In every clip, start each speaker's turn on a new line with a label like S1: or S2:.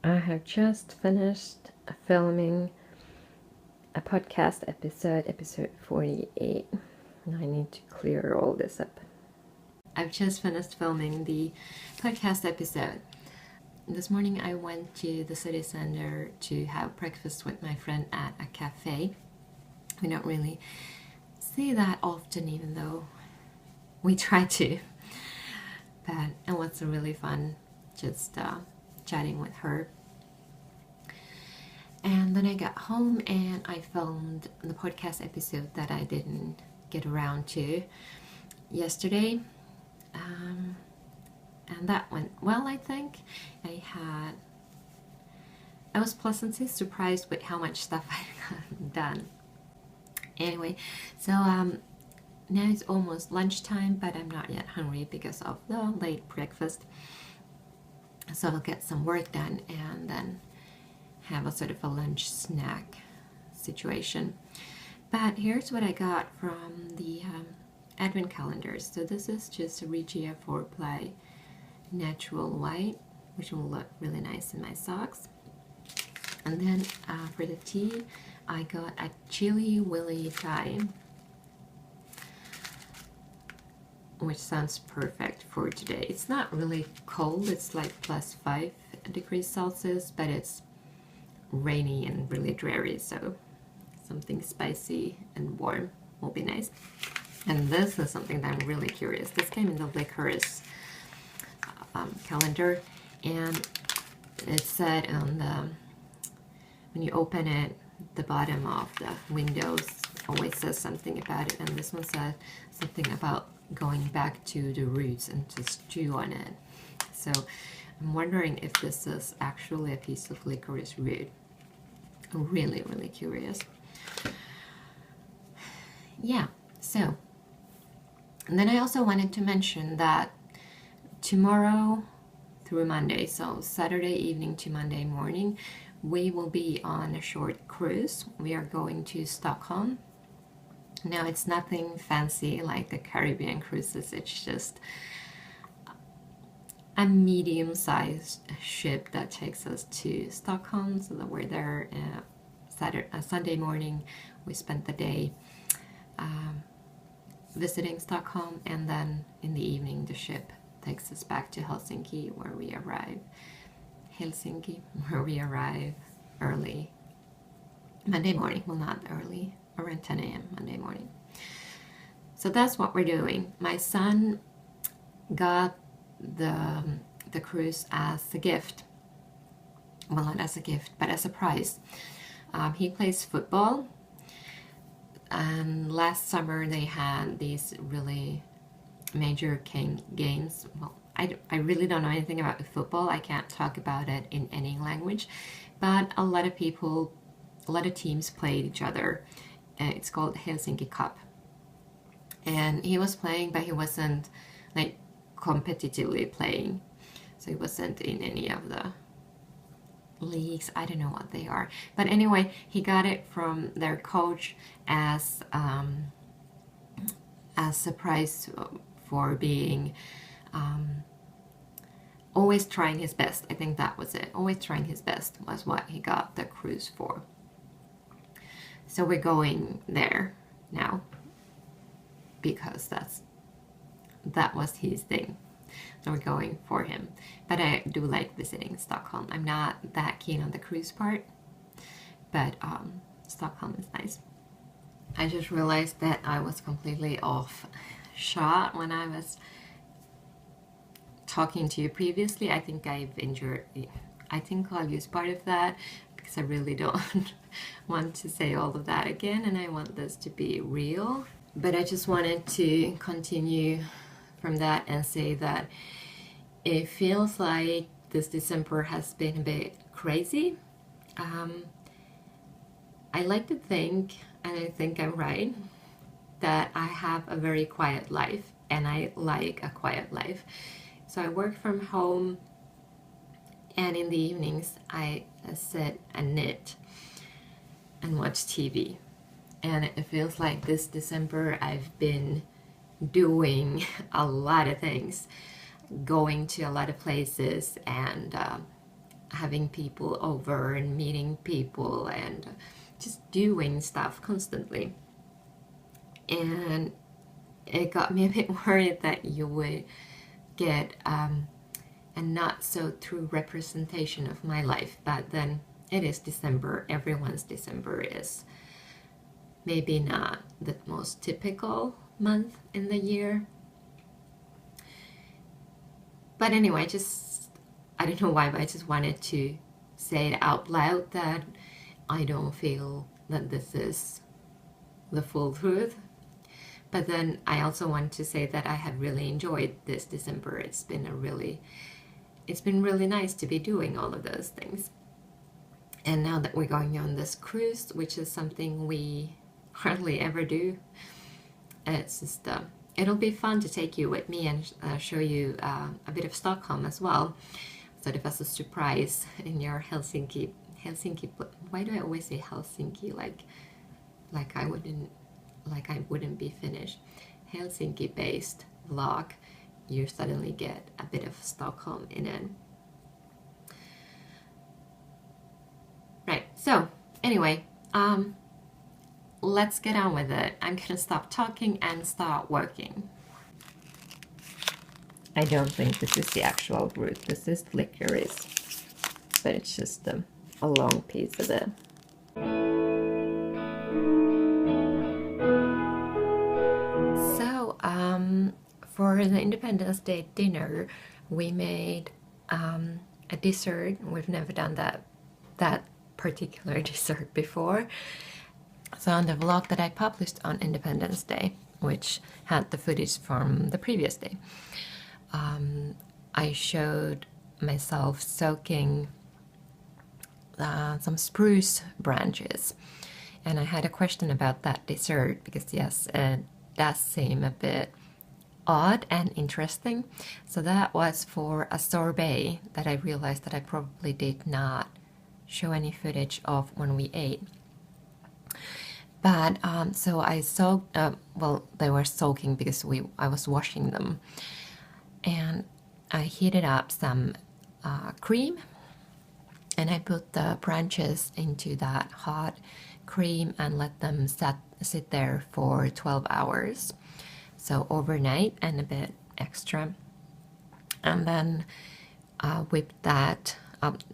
S1: I have just finished filming a podcast episode 48. I need to clear all this up. I've just finished filming the podcast episode. This morning I went to the city center to have breakfast with my friend at a cafe. We don't really see that often, even though we try to. But it was really fun just chatting with her. And then I got home and I filmed the podcast episode that I didn't get around to yesterday. And that went well, I think. I was pleasantly surprised with how much stuff I got done. Anyway, so now it's almost lunchtime, but I'm not yet hungry because of the late breakfast. So I'll get some work done and then have a sort of a lunch snack situation. But here's what I got from the advent calendars. So this is just a Regia 4-ply natural white, which will look really nice in my socks. And then for the tea, I got a chili willy tie, which sounds perfect for today. It's not really cold, it's like +5 degrees Celsius, but it's rainy and really dreary, so something spicy and warm will be nice. And this is something that I'm really curious. This came in the licorice calendar, and it said on the, when you open it, the bottom of the windows always says something about it, and this one said something about going back to the roots and to stew on it. So I'm wondering if this is actually a piece of licorice root. I'm really, really curious. Yeah, so, and then I also wanted to mention that tomorrow through Monday, so Saturday evening to Monday morning, we will be on a short cruise. We are going to Stockholm. Now, it's nothing fancy like the Caribbean cruises, it's just a medium-sized ship that takes us to Stockholm, so that we're there Sunday morning. We spent the day visiting Stockholm, and then in the evening the ship takes us back to Helsinki, where we arrive early Monday morning. Well, not early, around 10 a.m. Monday morning. So that's what we're doing. My son got the cruise as a gift. Well, not as a gift, but as a prize. He plays football, and last summer they had these really major games. Well, I really don't know anything about football. I can't talk about it in any language, but a lot of teams played each other. It's called Helsinki Cup, and he was playing, but he wasn't like competitively playing, so he wasn't in any of the leagues. I don't know what they are, but anyway, he got it from their coach as a prize for being always trying his best. I think that was it. Always trying his best was what he got the cruise for. So we're going there now because that was his thing. So we're going for him. But I do like visiting Stockholm. I'm not that keen on the cruise part, but Stockholm is nice. I just realized that I was completely off shot when I was talking to you previously. I think I'll use part of that because I really don't want to say all of that again, and I want this to be real. But I just wanted to continue from that and say that it feels like this December has been a bit crazy. I like to think, and I think I'm right, that I have a very quiet life, and I like a quiet life. So I work from home, and in the evenings I sit and knit and watch TV. And it feels like this December I've been doing a lot of things, going to a lot of places, and having people over and meeting people and just doing stuff constantly. And it got me a bit worried that you would get a not so true representation of my life. But then it is December. Everyone's December is maybe not the most typical month in the year. But anyway, I don't know why, but I just wanted to say it out loud that I don't feel that this is the full truth. But then I also want to say that I have really enjoyed this December. It's been really nice to be doing all of those things. And now that we're going on this cruise, which is something we hardly ever do, it's just it'll be fun to take you with me and show you a bit of Stockholm as well, sort of as a surprise in your Helsinki. Why do I always say Helsinki like I wouldn't be Finnish? Helsinki-based vlog. You suddenly get a bit of Stockholm in it. Right. So anyway, let's get on with it. I'm gonna stop talking and start working. I don't think this is the actual root. This is licorice, but it's just a long piece of it. So, for the Independence Day dinner, we made a dessert. We've never done that particular dessert before. So on the vlog that I published on Independence Day, which had the footage from the previous day, I showed myself soaking some spruce branches. And I had a question about that dessert because yes, it does seem a bit odd and interesting. So that was for a sorbet that I realized that I probably did not show any footage of when we ate. But so I soaked, well, they were soaking because I was washing them. And I heated up some cream, and I put the branches into that hot cream and let them sit there for 12 hours. So overnight and a bit extra. And then whipped that,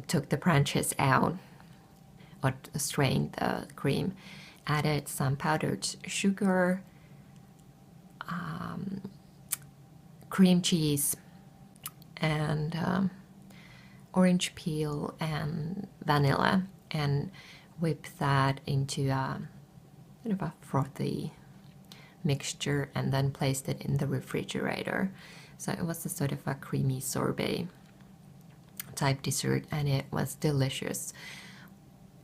S1: took the branches out, or strained the cream, added some powdered sugar, cream cheese, and orange peel and vanilla, and whip that into a bit of a frothy mixture, and then placed it in the refrigerator. So it was a sort of a creamy sorbet type dessert, and it was delicious.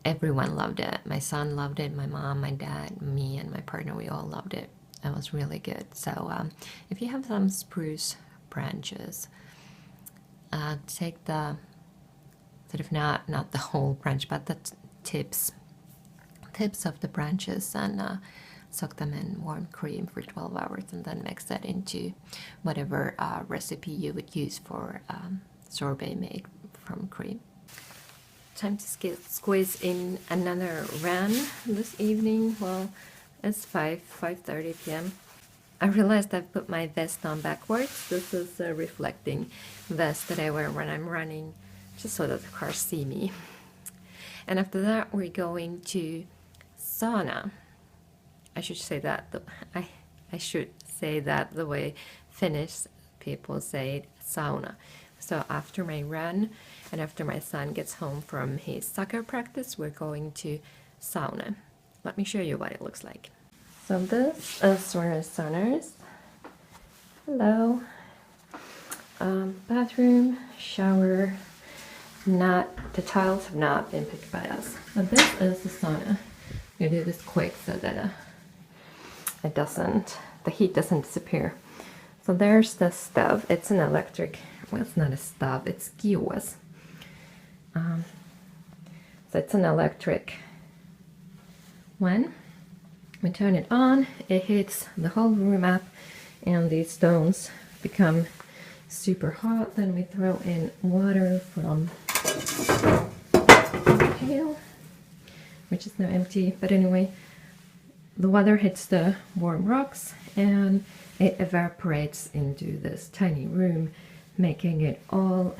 S1: Everyone loved it. My son loved it, my mom, my dad, me, and my partner, we all loved it. It was really good. So if you have some spruce branches, take the sort of not the whole branch, but the tips of the branches, and soak them in warm cream for 12 hours, and then mix that into whatever recipe you would use for sorbet made from cream. Time to squeeze in another run this evening. Well, it's 5:30 p.m. I realized I've put my vest on backwards. This is a reflecting vest that I wear when I'm running, just so that the cars see me. And after that, we're going to sauna. I should say that I should say that the way Finnish people say it, sauna. So after my run and after my son gets home from his soccer practice, we're going to sauna. Let me show you what it looks like. So this is where saunas. Hello. Bathroom, shower. The tiles have not been picked by us. But this is the sauna. I'm gonna do this quick so that the heat doesn't disappear. So there's the stove. It's an electric, well, it's not a stove, it's kiuas. So it's an electric one. We turn it on, it heats the whole room up, and these stones become super hot. Then we throw in water from the pail, which is now empty, but anyway, the water hits the warm rocks and it evaporates into this tiny room, making it all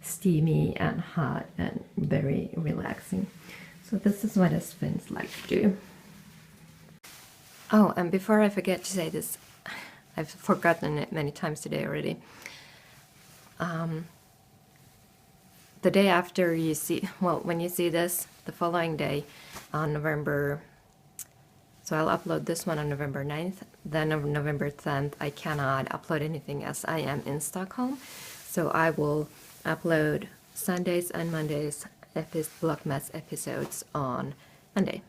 S1: steamy and hot and very relaxing. So this is what us Finns like to do. Oh, and before I forget to say this, I've forgotten it many times today already. The day after you see, well, when you see this, the following day on November, so I'll upload this one on November 9th, then on November 10th, I cannot upload anything as I am in Stockholm. So I will upload Sundays and Mondays Vlogmas episodes on Monday.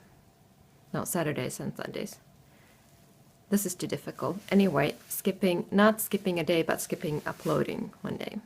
S1: No, Saturdays and Sundays. This is too difficult. Anyway, not skipping a day, but skipping uploading one day.